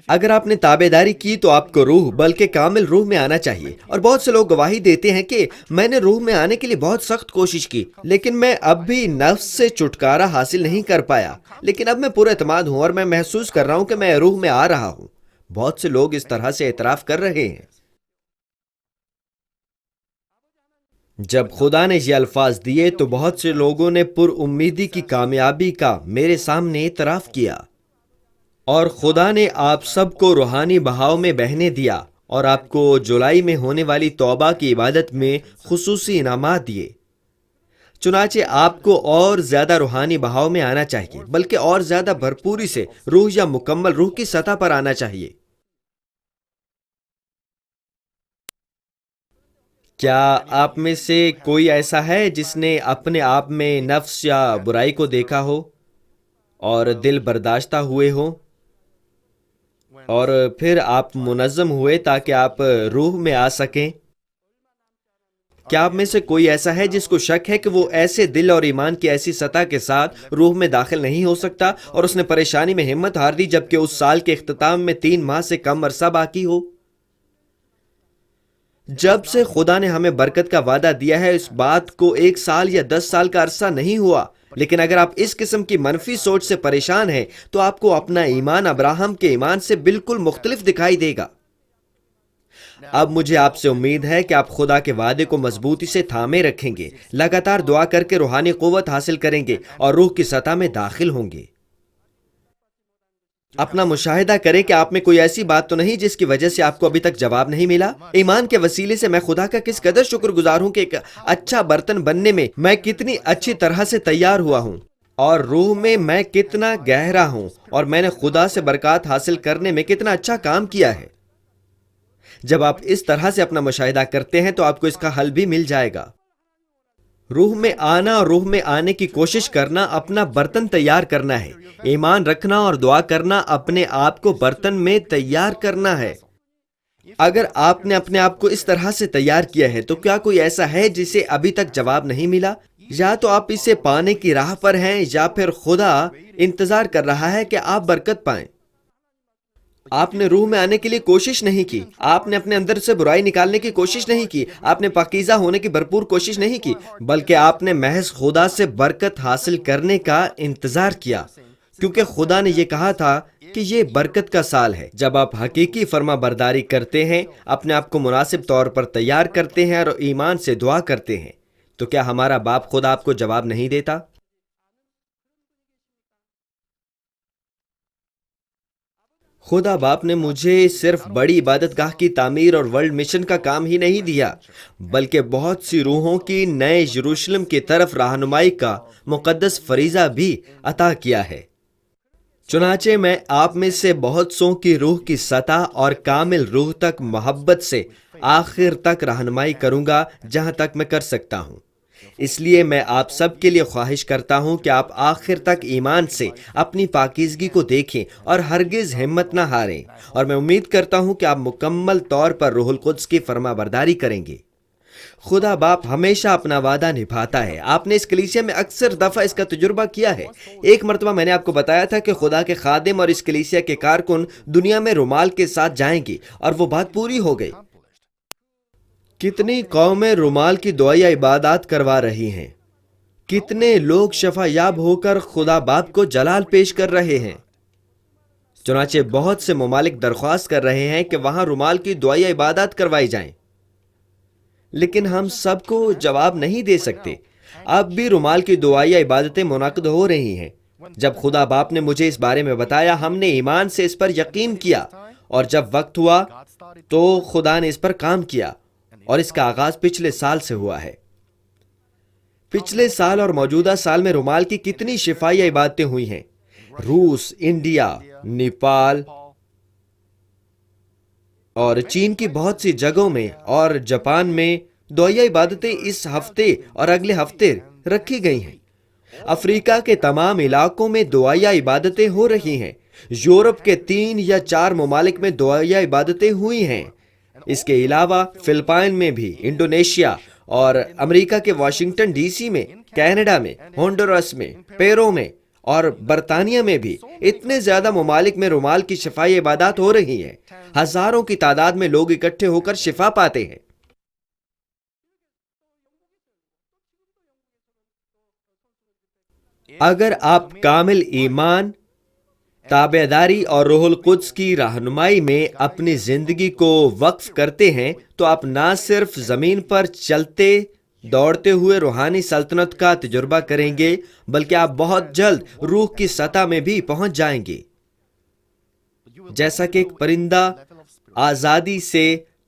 اگر آپ نے تابعداری کی تو آپ کو روح، بلکہ کامل روح میں آنا چاہیے. اور بہت سے لوگ گواہی دیتے ہیں کہ میں نے روح میں آنے کے لیے بہت سخت کوشش کی، لیکن میں اب بھی نفس سے چھٹکارا حاصل نہیں کر پایا. لیکن اب میں پورا اعتماد ہوں اور میں محسوس کر رہا ہوں کہ میں روح میں آ رہا ہوں. بہت سے لوگ اس طرح سے اعتراف کر رہے ہیں. جب خدا نے یہ الفاظ دیے تو بہت سے لوگوں نے پر امیدی کی کامیابی کا میرے سامنے اعتراف کیا. اور خدا نے آپ سب کو روحانی بہاؤ میں بہنے دیا، اور آپ کو جولائی میں ہونے والی توبہ کی عبادت میں خصوصی انعامات دیے. چنانچہ آپ کو اور زیادہ روحانی بہاؤ میں آنا چاہیے، بلکہ اور زیادہ بھرپوری سے روح یا مکمل روح کی سطح پر آنا چاہیے. کیا آپ میں سے کوئی ایسا ہے جس نے اپنے آپ میں نفس یا برائی کو دیکھا ہو اور دل برداشتہ ہوئے ہو، اور پھر آپ منظم ہوئے تاکہ آپ روح میں آ سکیں؟ کیا آپ میں سے کوئی ایسا ہے جس کو شک ہے کہ وہ ایسے دل اور ایمان کی ایسی سطح کے ساتھ روح میں داخل نہیں ہو سکتا، اور اس نے پریشانی میں ہمت ہار دی جبکہ اس سال کے اختتام میں 3 ماہ سے کم عرصہ باقی ہو؟ جب سے خدا نے ہمیں برکت کا وعدہ دیا ہے، اس بات کو 1 سال یا 10 سال کا عرصہ نہیں ہوا. لیکن اگر آپ اس قسم کی منفی سوچ سے پریشان ہیں تو آپ کو اپنا ایمان ابراہم کے ایمان سے بالکل مختلف دکھائی دے گا. اب مجھے آپ سے امید ہے کہ آپ خدا کے وعدے کو مضبوطی سے تھامے رکھیں گے، لگاتار دعا کر کے روحانی قوت حاصل کریں گے اور روح کی سطح میں داخل ہوں گے. اپنا مشاہدہ کریں کہ آپ میں کوئی ایسی بات تو نہیں جس کی وجہ سے آپ کو ابھی تک جواب نہیں ملا. ایمان کے وسیلے سے میں خدا کا کس قدر شکر گزار ہوں کہ ایک اچھا برتن بننے میں کتنی اچھی طرح سے تیار ہوا ہوں، اور روح میں کتنا گہرا ہوں، اور میں نے خدا سے برکات حاصل کرنے میں کتنا اچھا کام کیا ہے. جب آپ اس طرح سے اپنا مشاہدہ کرتے ہیں تو آپ کو اس کا حل بھی مل جائے گا. روح میں آنا اور روح میں آنے کی کوشش کرنا اپنا برتن تیار کرنا ہے. ایمان رکھنا اور دعا کرنا اپنے آپ کو برتن میں تیار کرنا ہے. اگر آپ نے اپنے آپ کو اس طرح سے تیار کیا ہے تو کیا کوئی ایسا ہے جسے ابھی تک جواب نہیں ملا؟ یا تو آپ اسے پانے کی راہ پر ہیں، یا پھر خدا انتظار کر رہا ہے کہ آپ برکت پائیں. آپ نے روح میں آنے کے لیے کوشش نہیں کی، آپ نے اپنے اندر سے برائی نکالنے کی کوشش نہیں کی، آپ نے پاکیزہ ہونے کی بھرپور کوشش نہیں کی، بلکہ آپ نے محض خدا سے برکت حاصل کرنے کا انتظار کیا، کیونکہ خدا نے یہ کہا تھا کہ یہ برکت کا سال ہے. جب آپ حقیقی فرما برداری کرتے ہیں، اپنے آپ کو مناسب طور پر تیار کرتے ہیں اور ایمان سے دعا کرتے ہیں، تو کیا ہمارا باپ خدا آپ کو جواب نہیں دیتا؟ خدا باپ نے مجھے صرف بڑی عبادت گاہ کی تعمیر اور ورلڈ مشن کا کام ہی نہیں دیا، بلکہ بہت سی روحوں کی نئے یروشلم کی طرف رہنمائی کا مقدس فریضہ بھی عطا کیا ہے. چنانچہ میں آپ میں سے بہت سوں کی روح کی سطح اور کامل روح تک محبت سے آخر تک رہنمائی کروں گا جہاں تک میں کر سکتا ہوں. اس لیے میں آپ سب کے لیے خواہش کرتا ہوں کہ آپ آخر تک ایمان سے اپنی پاکیزگی کو دیکھیں اور ہرگز ہمت نہ ہاریں، اور میں امید کرتا ہوں کہ آپ مکمل طور پر روح القدس کی فرما برداری کریں گے۔ خدا باپ ہمیشہ اپنا وعدہ نبھاتا ہے۔ آپ نے اس کلیسیا میں اکثر دفعہ اس کا تجربہ کیا ہے۔ ایک مرتبہ میں نے آپ کو بتایا تھا کہ خدا کے خادم اور اس کلیسیا کے کارکن دنیا میں رومال کے ساتھ جائیں گے، اور وہ بات پوری ہو گئی۔ کتنی قومیں رومال کی دعائیا عبادات کروا رہی ہیں، کتنے لوگ شفا یاب ہو کر خدا باپ کو جلال پیش کر رہے ہیں۔ چنانچہ بہت سے ممالک درخواست کر رہے ہیں کہ وہاں رومال کی دعائیا عبادات کروائی جائیں، لیکن ہم سب کو جواب نہیں دے سکتے۔ اب بھی رومال کی دعائیا عبادتیں منعقد ہو رہی ہیں۔ جب خدا باپ نے مجھے اس بارے میں بتایا، ہم نے ایمان سے اس پر یقین کیا، اور جب وقت ہوا تو خدا نے اس پر کام کیا، اور اس کا آغاز پچھلے سال سے ہوا ہے۔ پچھلے سال اور موجودہ سال میں رومال کی کتنی شفائی عبادتیں ہوئی ہیں۔ روس، انڈیا، نیپال اور چین کی بہت سی جگہوں میں اور جاپان میں دعائیا عبادتیں اس ہفتے اور اگلے ہفتے رکھی گئی ہیں۔ افریقہ کے تمام علاقوں میں دعائیا عبادتیں ہو رہی ہیں۔ یورپ کے 3 یا 4 ممالک میں دعائیا عبادتیں ہوئی ہیں۔ اس کے علاوہ فلپائن میں بھی، انڈونیشیا اور امریکہ کے واشنگٹن ڈی سی میں، کینیڈا میں، ہونڈورس میں، پیرو میں اور برطانیہ میں بھی اتنے زیادہ ممالک میں رومال کی شفائی عبادات ہو رہی ہیں۔ ہزاروں کی تعداد میں لوگ اکٹھے ہو کر شفا پاتے ہیں۔ اگر آپ کامل ایمان، تابعداری اور روح القدس کی رہنمائی میں اپنی زندگی کو وقف کرتے ہیں تو آپ نہ صرف زمین پر چلتے دوڑتے ہوئے روحانی سلطنت کا تجربہ کریں گے، بلکہ آپ بہت جلد روح کی سطح میں بھی پہنچ جائیں گے، جیسا کہ ایک پرندہ آزادی سے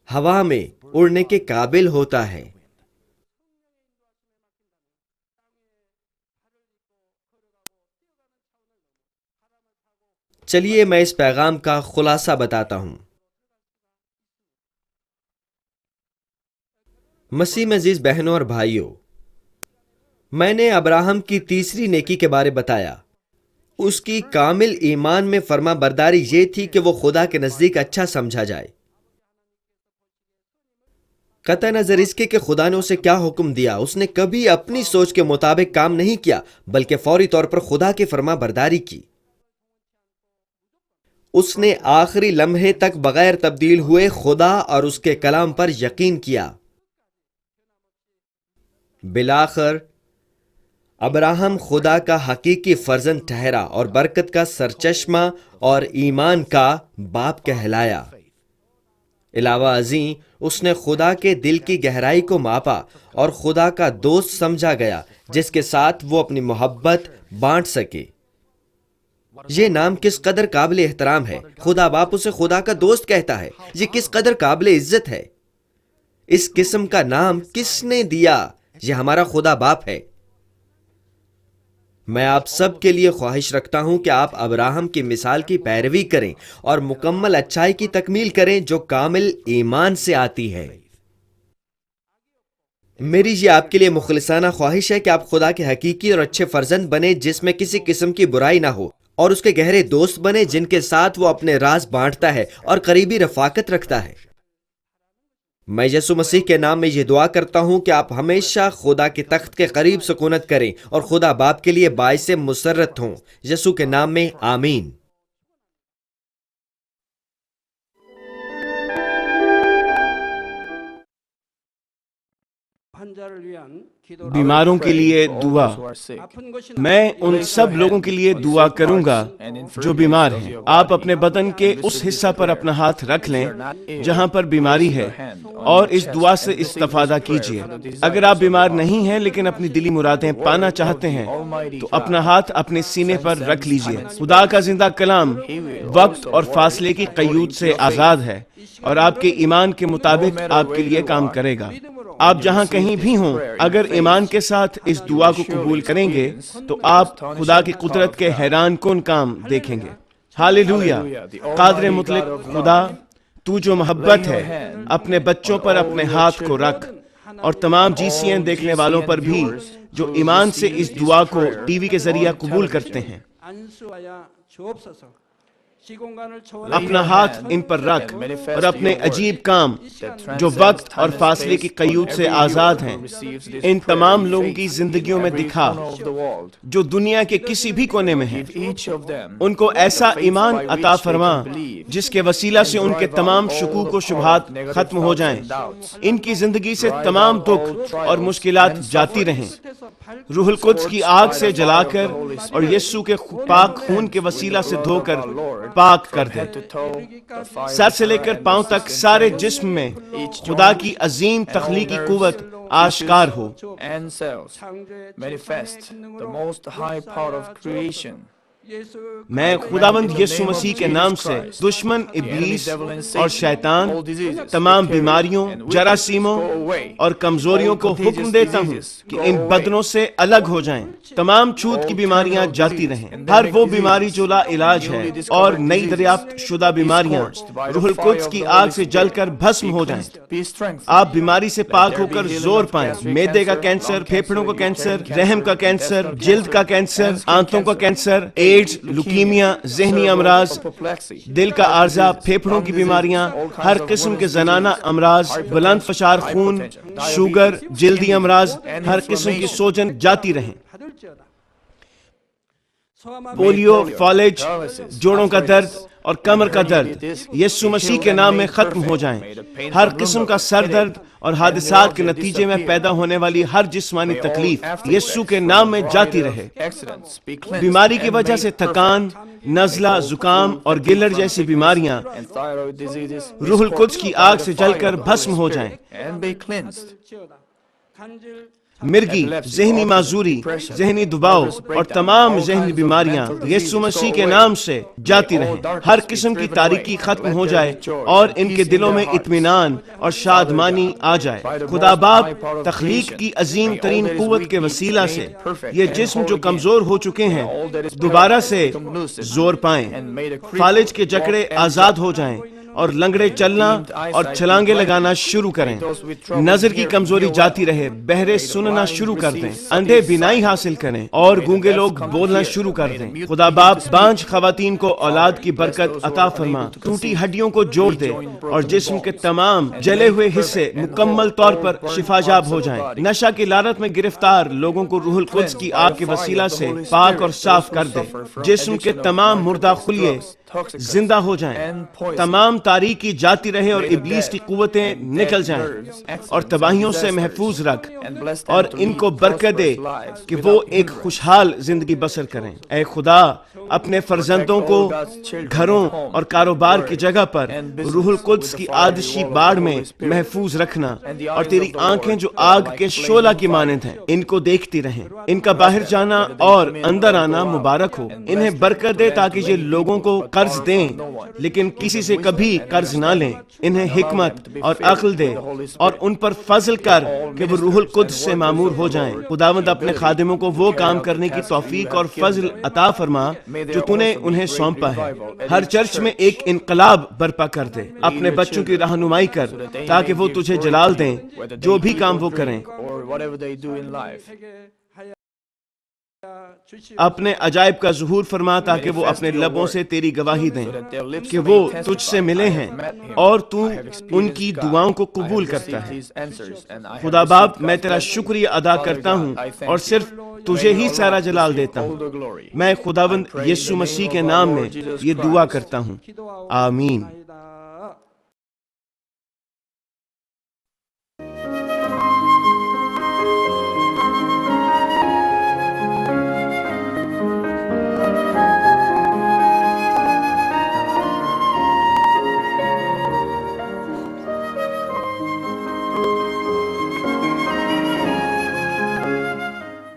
ہوا میں اڑنے کے قابل ہوتا ہے۔ چلیے میں اس پیغام کا خلاصہ بتاتا ہوں۔ مسیح میں عزیز بہنوں اور بھائیوں، میں نے ابراہم کی تیسری نیکی کے بارے بتایا۔ اس کی کامل ایمان میں فرما برداری یہ تھی کہ وہ خدا کے نزدیک اچھا سمجھا جائے، قطع نظر اس کے کہ خدا نے اسے کیا حکم دیا۔ اس نے کبھی اپنی سوچ کے مطابق کام نہیں کیا، بلکہ فوری طور پر خدا کی فرما برداری کی۔ اس نے آخری لمحے تک بغیر تبدیل ہوئے خدا اور اس کے کلام پر یقین کیا۔ بالآخر ابراہم خدا کا حقیقی فرزند ٹھہرا اور برکت کا سرچشمہ اور ایمان کا باپ کہلایا۔ علاوہ ازیں اس نے خدا کے دل کی گہرائی کو ماپا اور خدا کا دوست سمجھا گیا، جس کے ساتھ وہ اپنی محبت بانٹ سکے۔ یہ نام کس قدر قابل احترام ہے۔ خدا باپ اسے خدا کا دوست کہتا ہے۔ یہ کس قدر قابل عزت ہے۔ اس قسم کا نام کس نے دیا؟ یہ ہمارا خدا باپ ہے۔ میں آپ سب کے لیے خواہش رکھتا ہوں کہ آپ ابراہم کی مثال کی پیروی کریں اور مکمل اچھائی کی تکمیل کریں جو کامل ایمان سے آتی ہے۔ میری یہ آپ کے لیے مخلصانہ خواہش ہے کہ آپ خدا کے حقیقی اور اچھے فرزند بنیں، جس میں کسی قسم کی برائی نہ ہو، اور اس کے گہرے دوست بنیں جن کے ساتھ وہ اپنے راز بانٹتا ہے اور قریبی رفاقت رکھتا ہے۔ میں یسوع مسیح کے نام میں یہ دعا کرتا ہوں کہ آپ ہمیشہ خدا کے تخت کے قریب سکونت کریں اور خدا باپ کے لیے باعث مسرت ہوں۔ یسوع کے نام میں آمین۔ بیماروں کے لیے دعا۔ میں ان سب لوگوں کے لیے دعا کروں گا جو بیمار ہیں۔ آپ اپنے بدن کے اس حصہ پر اپنا ہاتھ رکھ لیں جہاں پر بیماری ہے اور اس دعا سے استفادہ کیجیے۔ اگر آپ بیمار نہیں ہیں لیکن اپنی دلی مرادیں پانا چاہتے ہیں تو اپنا ہاتھ اپنے سینے پر رکھ لیجیے۔ خدا کا زندہ کلام وقت اور فاصلے کی قیود سے آزاد ہے اور آپ کے ایمان کے مطابق آپ کے لیے کام کرے گا۔ آپ جہاں کہیں بھی ہوں، اگر ایمان کے ساتھ اس دعا کو قبول کریں گے تو آپ خدا کی قدرت کے حیران کن کام دیکھیں گے۔ ہاللویا۔ قادر مطلق خدا، تو جو محبت ہے، اپنے بچوں پر اپنے ہاتھ کو رکھ اور تمام GCN دیکھنے والوں پر بھی جو ایمان سے اس دعا کو ٹی وی کے ذریعہ قبول کرتے ہیں۔ اپنا ہاتھ ان پر رکھ اور اپنے عجیب کام جو وقت اور فاصلے کی قیود سے آزاد ہیں ان تمام لوگوں کی زندگیوں میں دکھا جو دنیا کے کسی بھی کونے میں ہیں۔ ان کو ایسا ایمان عطا فرما جس کے وسیلہ سے ان کے تمام شکوک و شبہات ختم ہو جائیں، ان کی زندگی سے تمام دکھ اور مشکلات جاتی رہیں، روح القدس کی آگ سے جلا کر اور یسوع کے پاک خون کے وسیلہ سے دھو کر پاک کر دے۔ سر سے لے کر پاؤں تک سارے جسم میں خدا کی عظیم تخلیقی قوت آشکار ہو۔ میں خداوند یسوع مسیح کے نام سے دشمن ابلیس اور شیطان، تمام بیماریوں، جراثیموں اور کمزوریوں کو حکم دیتا ہوں کہ ان بدنوں سے الگ ہو جائیں۔ تمام چھوت کی بیماریاں جاتی رہیں، ہر وہ بیماری جو لا علاج ہے اور نئی دریافت شدہ بیماریاں روح القدس کی آگ سے جل کر بھسم ہو جائیں۔ آپ بیماری سے پاک ہو کر زور پائیں۔ معدے کا کینسر، پھیپھڑوں کا کینسر، رحم کا کینسر، جلد کا کینسر، آنتوں کا کینسر، ایڈز، لیوکیمیا، ذہنی امراض، دل کا عارضہ، پھیپھڑوں کی بیماریاں، ہر قسم کے زنانہ امراض، بلند فشار خون، شوگر، جلدی امراض، ہر قسم کی سوجن جاتی رہیں۔ پولیو، فالج، جوڑوں کا درد اور کمر کا درد یسوع مسیح کے نام میں ختم ہو جائیں۔ ہر قسم کا سر درد اور حادثات کے نتیجے میں پیدا ہونے والی ہر جسمانی تکلیف یسوع کے نام میں جاتی رہے۔ بیماری کی وجہ سے تھکان، نزلہ، زکام اور گلر جیسی بیماریاں روح القدس کی آگ سے جل کر بھسم ہو جائیں۔ مرگی، ذہنی معذوری، ذہنی دباؤ اور تمام ذہنی بیماریاں یسوع مسیح کے نام سے جاتی رہیں۔ ہر قسم کی تاریکی ختم ہو جائے اور ان کے دلوں میں اطمینان اور شادمانی آ جائے۔ خدا باپ تخلیق کی عظیم ترین قوت کے وسیلہ سے یہ جسم جو کمزور ہو چکے ہیں دوبارہ سے زور پائیں، فالج کے جکڑے آزاد ہو جائیں اور لنگڑے چلنا اور چھلانگے لگانا شروع کریں۔ نظر کی کمزوری جاتی رہے، بہرے سننا شروع کر دیں، اندھے بینائی حاصل کریں اور گونگے لوگ بولنا شروع کر دیں۔ خدا باپ بانجھ خواتین کو اولاد کی برکت عطا فرما، ٹوٹی ہڈیوں کو جوڑ دے اور جسم کے تمام جلے ہوئے حصے مکمل طور پر شفا یاب ہو جائیں۔ نشہ کی لعنت میں گرفتار لوگوں کو روح القدس کی آگ کے وسیلہ سے پاک اور صاف کر دے۔ جسم کے تمام مردہ خلیے زندہ ہو جائیں، تمام تاریکی جاتی رہے اور ابلیس کی قوتیں نکل جائیں اور تباہیوں سے محفوظ رکھ اور ان کو برکت دے کہ وہ ایک خوشحال زندگی بسر کریں۔ اے خدا، اپنے فرزندوں کو گھروں اور کاروبار کی جگہ پر روح القدس کی آتشی باڑ میں محفوظ رکھنا اور تیری آنکھیں جو آگ کے شعلہ کی مانند ہیں ان کو دیکھتی رہیں۔ ان کا باہر جانا اور اندر آنا مبارک ہو۔ انہیں برکت دے تاکہ یہ لوگوں کو قرض دیں لیکن کسی سے کبھی قرض نہ لیں۔ انہیں حکمت اور عقل دے اور ان پر فضل کر کہ وہ روح القدس سے معمور ہو جائیں۔ خداوند اپنے خادموں کو وہ کام کرنے کی توفیق اور فضل عطا فرما جو تو نے انہیں سونپا ہے۔ ہر چرچ میں ایک انقلاب برپا کر دے۔ اپنے بچوں کی رہنمائی کر تاکہ وہ تجھے جلال دیں جو بھی کام وہ کریں۔ اپنے عجائب کا ظہور فرما تاکہ وہ اپنے لبوں سے تیری گواہی دیں کہ وہ تجھ سے ملے ہیں اور تو ان کی دعاؤں کو قبول کرتا ہے۔ خدا باپ، میں تیرا شکریہ ادا کرتا ہوں اور صرف تجھے ہی سارا جلال دیتا ہوں۔ میں خداوند یسوع مسیح کے نام میں یہ دعا کرتا ہوں، آمین۔